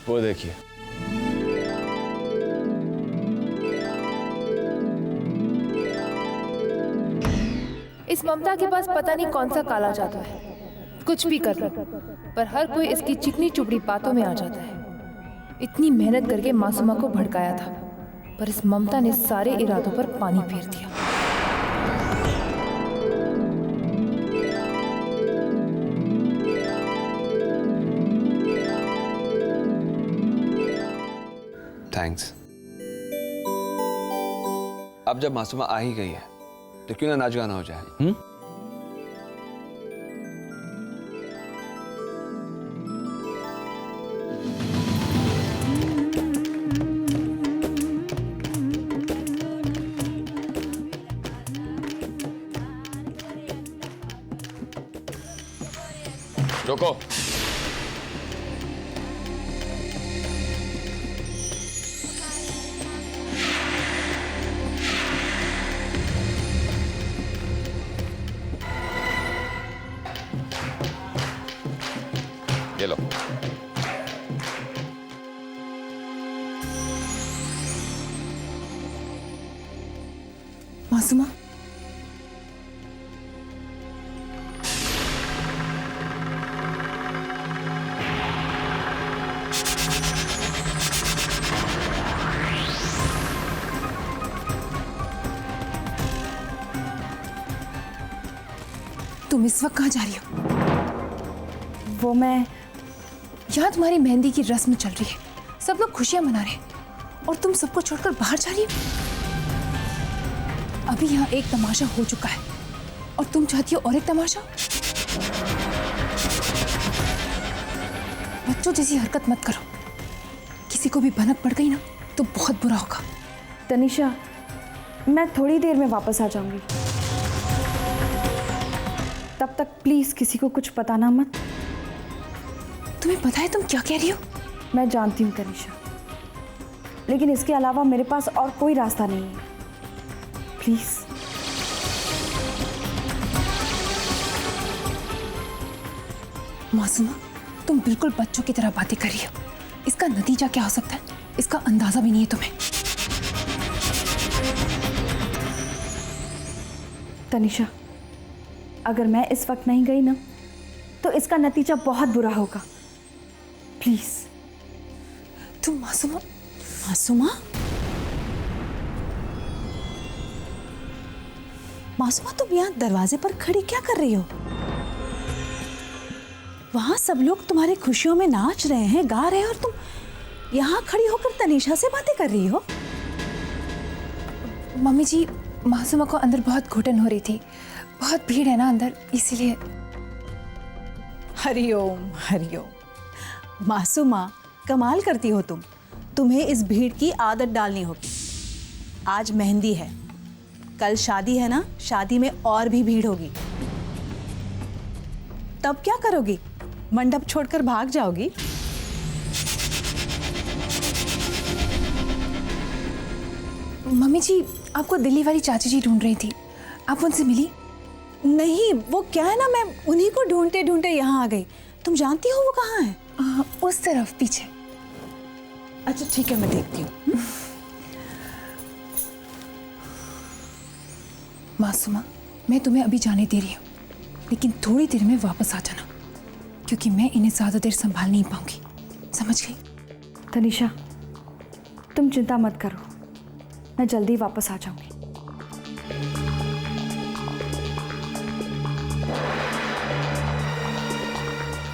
वो देखिए। इस ममता के पास पता नहीं कौन सा काला जादू है, कुछ भी कर लो, पर हर कोई इसकी चिकनी चुपड़ी बातों में आ जाता है। इतनी मेहनत करके मासूमा को भड़काया था, पर इस ममता ने सारे इरादों पर पानी फेर दिया। थैंक्स। अब जब मासूमा आ ही गई है तो क्यों ना नाच गाना हो जाए? रोको। ये लो। मासूमा, तुम इस वक्त कहाँ जा रही हो? वो मैं यहाँ तुम्हारी मेहंदी की रस्म चल रही है, सब लोग खुशियां मना रहे हैं और तुम सबको छोड़कर बाहर जा रही हो। अभी यहाँ एक तमाशा हो चुका है और तुम चाहती हो और एक तमाशा? बच्चों जैसी हरकत मत करो, किसी को भी भनक पड़ गई ना तो बहुत बुरा होगा। तनिषा, मैं थोड़ी देर में वापस आ जाऊंगी, तब तक प्लीज किसी को कुछ बताना मत। तुम्हें पता है तुम क्या कह रही हो? मैं जानती हूँ तनिषा, लेकिन इसके अलावा मेरे पास और कोई रास्ता नहीं है। प्लीज। मासूमा, तुम बिल्कुल बच्चों की तरह बातें कर रही हो। इसका नतीजा क्या हो सकता है, इसका अंदाजा भी नहीं है तुम्हें। तनिषा, अगर मैं इस वक्त नहीं गई ना तो इसका नतीजा बहुत बुरा होगा। प्लीज। तुम मासूमा। मासूमा? मासूमा, तुम यहाँ दरवाजे पर खड़ी क्या कर रही हो? वहां सब लोग तुम्हारी खुशियों में नाच रहे हैं, गा रहे हैं, और तुम यहाँ खड़ी होकर तनीषा से बातें कर रही हो। मम्मी जी, मासूमा को अंदर बहुत घुटन हो रही थी, बहुत भीड़ है ना अंदर, इसीलिए। हरिओम हरिओम। मासूमा, कमाल करती हो तुम। तुम्हें इस भीड़ की आदत डालनी होगी। आज मेहंदी है, कल शादी है ना, शादी में और भी भीड़ होगी। तब क्या करोगी? मंडप छोड़कर भाग जाओगी? मम्मी जी, आपको दिल्ली वाली चाची जी ढूंढ रही थी, आप उनसे मिली? नहीं, वो क्या है ना, मैं उन्हीं को ढूंढते ढूंढते यहाँ आ गई। तुम जानती हो वो कहाँ है? उस तरफ पीछे। अच्छा ठीक है, मैं देखती हूँ। मासूमा, मैं तुम्हें अभी जाने दे रही हूँ, लेकिन थोड़ी देर में वापस आ जाना, क्योंकि मैं इन्हें ज्यादा देर संभाल नहीं पाऊंगी। समझ गई? तनिषा, तुम चिंता मत करो, मैं जल्दी वापस आ जाऊंगी।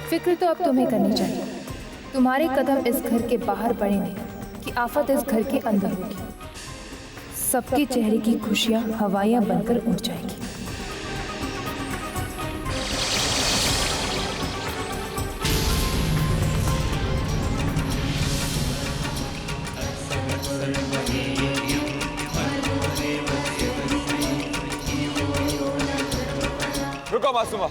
फिक्र तो अब तुम्हें करनी चाहिए। तुम्हारे कदम इस घर के बाहर बढ़ेंगे कि आफत इस घर के अंदर होगी। सबके चेहरे की खुशियां हवाइयां बनकर उड़ जाएगी। रुको मासूमा।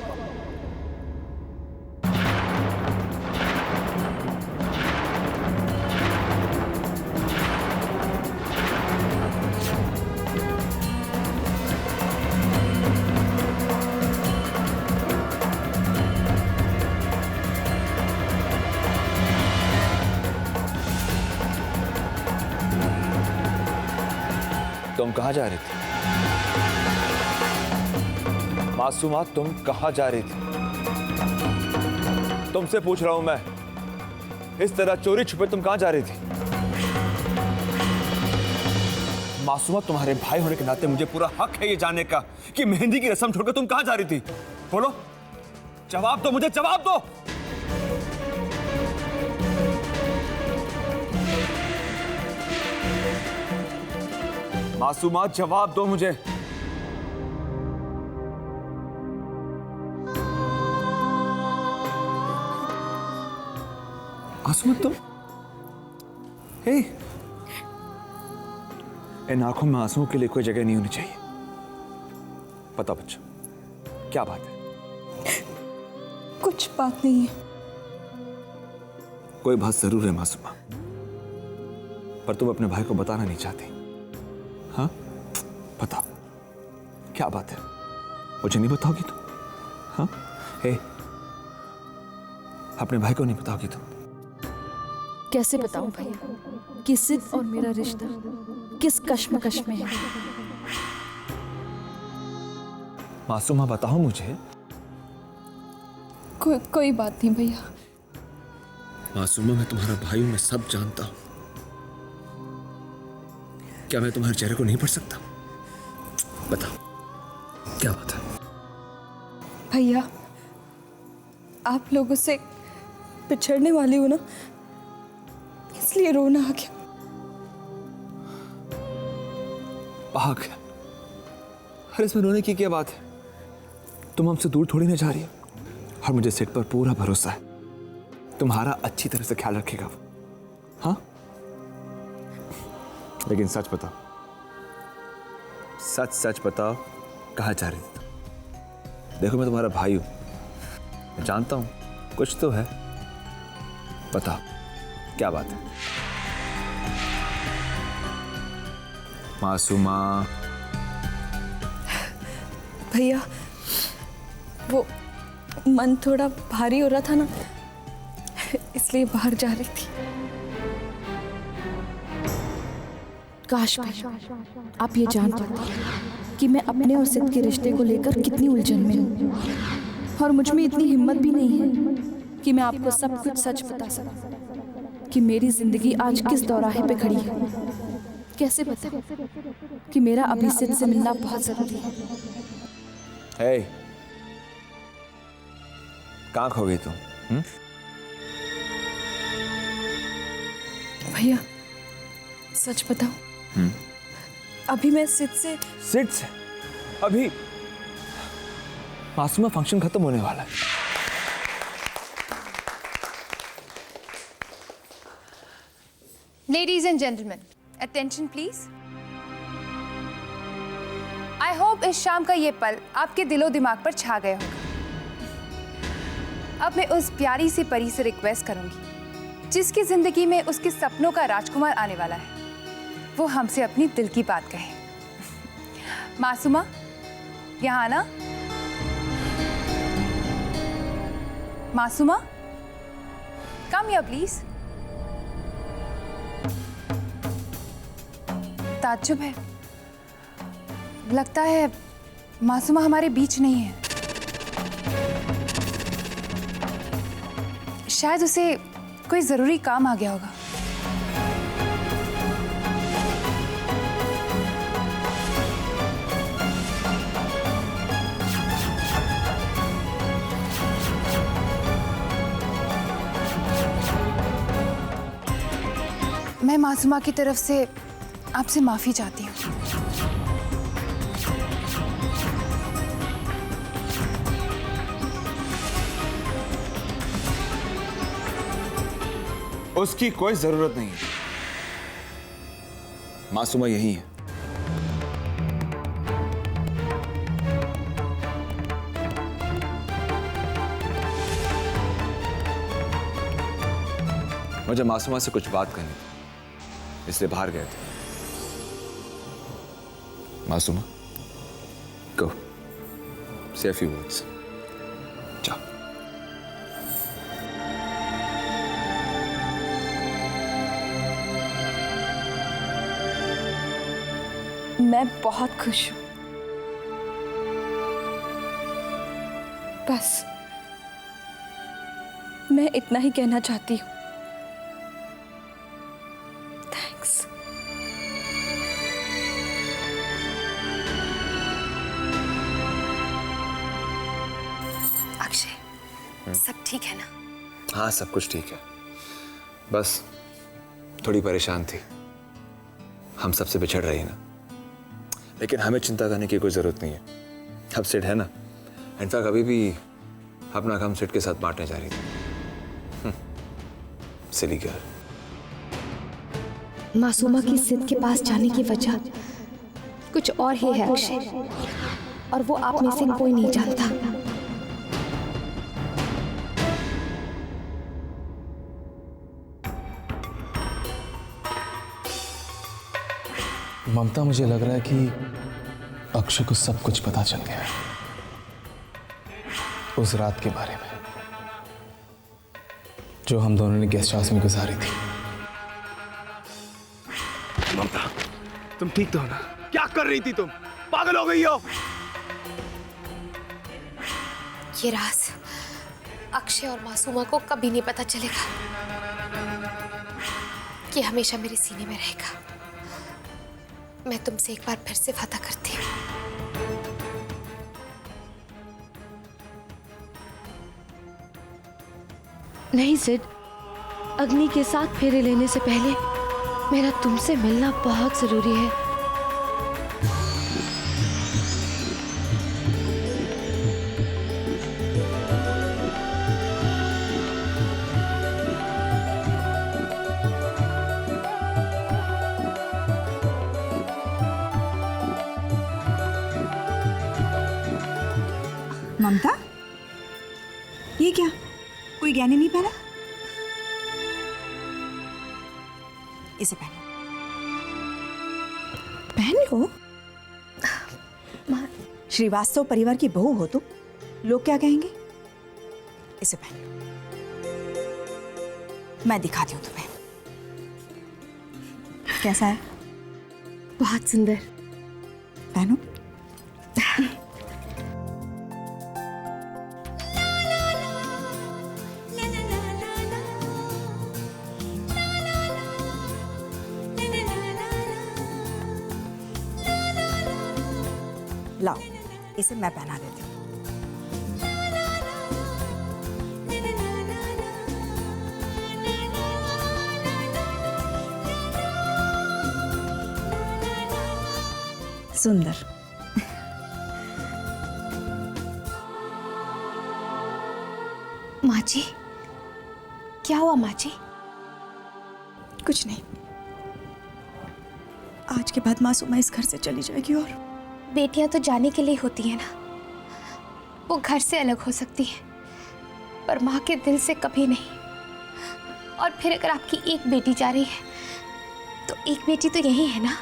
तुम कहाँ जा रही थी? मासूमा, तुम कहाँ जा रही थी? तुमसे पूछ रहा हूं मैं। इस तरह चोरी छुपे तुम कहाँ जा रही थी? मासूमा, तुम्हारे भाई होने के नाते मुझे पूरा हक है ये जानने का कि मेहंदी की रस्म छोड़कर तुम कहाँ जा रही थी। बोलो, जवाब दो मुझे, जवाब दो। मासूमा, जवाब दो मुझे। मासूमा, तुम इन आंखों में आंसुओं के लिए कोई जगह नहीं होनी चाहिए। बताओ बच्चों, क्या बात है? कुछ बात नहीं है। कोई बात जरूर है मासूमा, पर तुम अपने भाई को बताना नहीं चाहती। हाँ, बताओ क्या बात है? मुझे नहीं बताओगी तुम? हाँ, अपने भाई को नहीं बताओगी तुम? कैसे बताऊं भैया कि सिद्ध और मेरा रिश्ता किस कश्मकश में है। मासूमा, बताओ मुझे। कोई बात नहीं भैया। मासूमा, मैं तुम्हारा भाई हूं, मैं सब जानता हूं। क्या मैं तुम्हारे चेहरे को नहीं पढ़ सकता? बताओ क्या बात है? भैया, आप लोगों से पिछड़ने वाली हो ना, इसलिए रोना आ गया। आ गया? अरे इसमें रोने की क्या बात है? तुम हमसे दूर थोड़ी ना जा रही हो, और मुझे सेठ पर पूरा भरोसा है तुम्हारा अच्छी तरह से ख्याल रखेगा वो। हाँ, लेकिन सच बताओ, सच सच बताओ, कहाँ जा रही थी तुम? देखो, मैं तुम्हारा भाई हूं, मैं जानता हूं कुछ तो है। बताओ क्या बात है? मासूमा। भैया, वो मन थोड़ा भारी हो रहा था ना, इसलिए बाहर जा रही थी। काश भैया आप ये जान पाते कि मैं अपने और सिद्ध के रिश्ते को लेकर कितनी उलझन में हूँ, और मुझ में इतनी हिम्मत भी नहीं है कि मैं आपको सब कुछ सच बता सकूं कि मेरी जिंदगी आज किस दौराहे पे खड़ी है। कैसे बताऊं कि मेरा अभी सिद्ध से मिलना बहुत जरूरी है। हे, कहाँ खो गई तुम? भैया सच बताऊं, अभी मैं सिद्ध से अभी? मासूमा, फंक्शन खत्म होने वाला है। Ladies and gentlemen, attention please. I hope इस शाम का ये पल आपके दिलो दिमाग पर छा गए होगा। अब मैं उस प्यारी सी परी से रिक्वेस्ट करूंगी जिसकी जिंदगी में उसके सपनों का राजकुमार आने वाला है, वो हमसे अपनी दिल की बात कहे। मासूमा, यहाँ आना। Masuma, come here please. ताज्जुब है, लगता है मासूमा हमारे बीच नहीं है। शायद उसे कोई जरूरी काम आ गया होगा। मैं मासूमा की तरफ से आपसे माफी चाहती हूँ। उसकी कोई जरूरत नहीं है। मासूमा यही है। मुझे मासूमा से कुछ बात करनी थी, इसलिए बाहर गए थे। Masuma, go, say a few words. जाओ। मैं बहुत खुश हूँ। बस मैं इतना ही कहना चाहती हूँ। थैंक्स। अक्षय, सब ठीक है ना? हाँ, सब कुछ ठीक है। बस थोड़ी परेशान थी, हम सबसे बिछड़ रही ना, लेकिन हमें चिंता करने की कोई जरूरत नहीं है। अब सिड है ना, इनफैक्ट अभी भी अपना काम सिड के साथ बांटने जा रही थी। Silly girl. मासूमा की सिद्ध के पास जाने की वजह कुछ और ही है अक्षय, और वो आप में से कोई नहीं जानता। ममता, मुझे लग रहा है कि अक्षय को सब कुछ पता चल गया है उस रात के बारे में जो हम दोनों ने गेस्ट हाउस में गुजारी थी। ममता, तुम ठीक तो हो ना? क्या कर रही थी तुम? पागल हो गई हो? ये राज अक्षय और मासूमा को कभी नहीं पता चलेगा। ये हमेशा मेरे सीने में रहेगा। मैं तुमसे एक बार फिर से वादा करती हूँ। नहीं सिड, अग्नि के साथ फेरे लेने से पहले मेरा तुमसे मिलना बहुत जरूरी है। ममता, ये क्या? कोई गहने नहीं पहना? इसे पहनो। पहन लो। श्रीवास्तव परिवार की बहू हो तुम, लोग क्या कहेंगे? इसे पहन लो। मैं दिखाती हूँ तुम्हें कैसा है। बहुत सुंदर। पहनो। लाओ, इसे मैं पहना देती हूँ। सुंदर। माँ जी, क्या हुआ माँ जी? कुछ नहीं, आज के बाद मासूमा इस घर से चली जाएगी। और बेटियां तो जाने के लिए होती हैं ना, वो घर से अलग हो सकती हैं, पर माँ के दिल से कभी नहीं। और फिर अगर आपकी एक बेटी जा रही है तो एक बेटी तो यही है ना।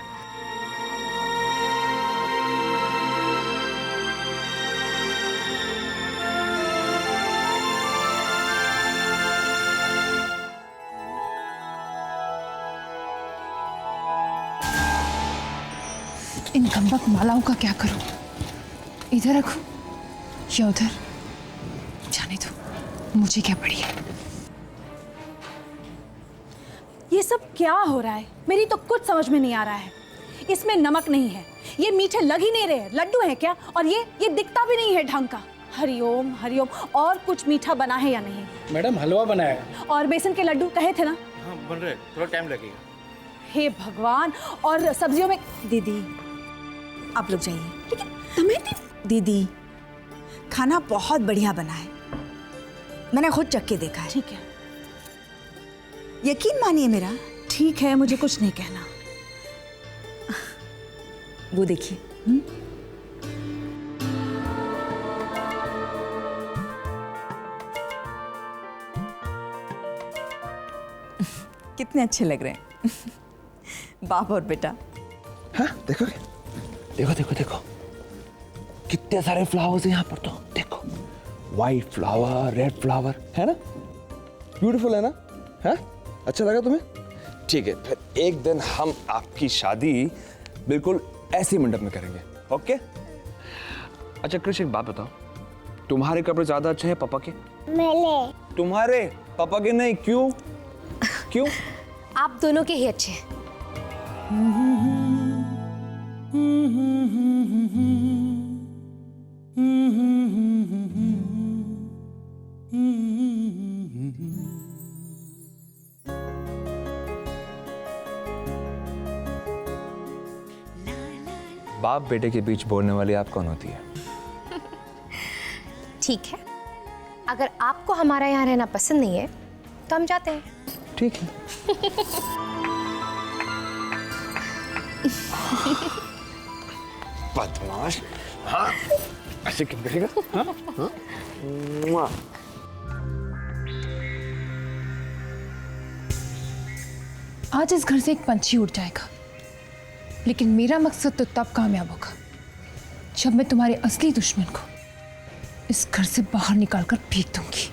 इन गंभक मालाओं का क्या करूं? इधर रखूं या उधर? जाने दो, मुझे क्या पड़ी है। ये सब क्या हो रहा है? मेरी तो कुछ समझ में नहीं आ रहा है। इसमें नमक नहीं है, ये मीठे लग ही नहीं रहे। लड्डू है क्या? और ये दिखता भी नहीं है ढंग का। हरिओम हरिओम। और कुछ मीठा बना है या नहीं? मैडम, हलवा बनाया है। और बेसन के लड्डू कहे थे ना? हाँ, बन रहे, थोड़ा टाइम लगेगा। हे भगवान। और सब्जियों में दीदी, आप लोग जाइए। लेकिन दीदी, खाना बहुत बढ़िया बना है, मैंने खुद चख के देखा है। ठीक है, यकीन मानिए मेरा। ठीक है, मुझे कुछ नहीं कहना। वो देखिए। कितने अच्छे लग रहे हैं बाप और बेटा। हाँ, देखोगे? देखो देखो देखो, कितने सारे फ्लावर्स हैं यहाँ पर। तो देखो, वाइट फ्लावर, रेड फ्लावर, है ना? ब्यूटीफुल है ना? है? अच्छा लगा तुम्हें? ठीक है, फिर एक दिन हम आपकी शादी बिल्कुल ऐसे मंडप में करेंगे, ओके? अच्छा कृष, एक बात बताओ, तुम्हारे कपड़े ज्यादा अच्छे हैं पापा के? मेरे। तुम्हारे? पापा के नहीं, क्यों? क्यों? आप दोनों के ही अच्छे हैं। बाप बेटे के बीच बोलने वाली आप कौन होती है? ठीक है, अगर आपको हमारा यहाँ रहना पसंद नहीं है तो हम जाते हैं। ठीक है। बदमाश। हाँ, ऐसे क्यों करेगा? हाँ? हाँ? मुआ। आज इस घर से एक पंछी उड़ जाएगा, लेकिन मेरा मकसद तो तब कामयाब होगा जब मैं तुम्हारे असली दुश्मन को इस घर से बाहर निकालकर फेंक दूंगी।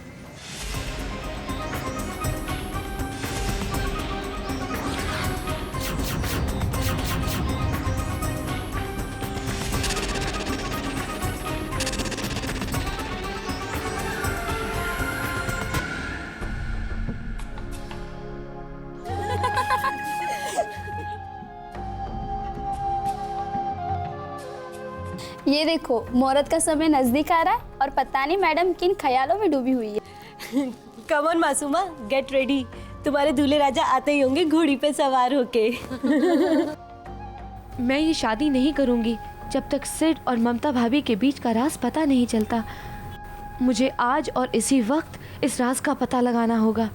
ये देखो, मुहूर्त का समय नजदीक आ रहा है और पता नहीं मैडम किन ख्यालों में डूबी हुई है। Come on Masuma, get ready. तुम्हारे दूल्हे राजा आते ही होंगे घोड़ी पे सवार होके। मैं ये शादी नहीं करूंगी जब तक सिड और ममता भाभी के बीच का राज पता नहीं चलता। मुझे आज और इसी वक्त इस राज का पता लगाना होगा।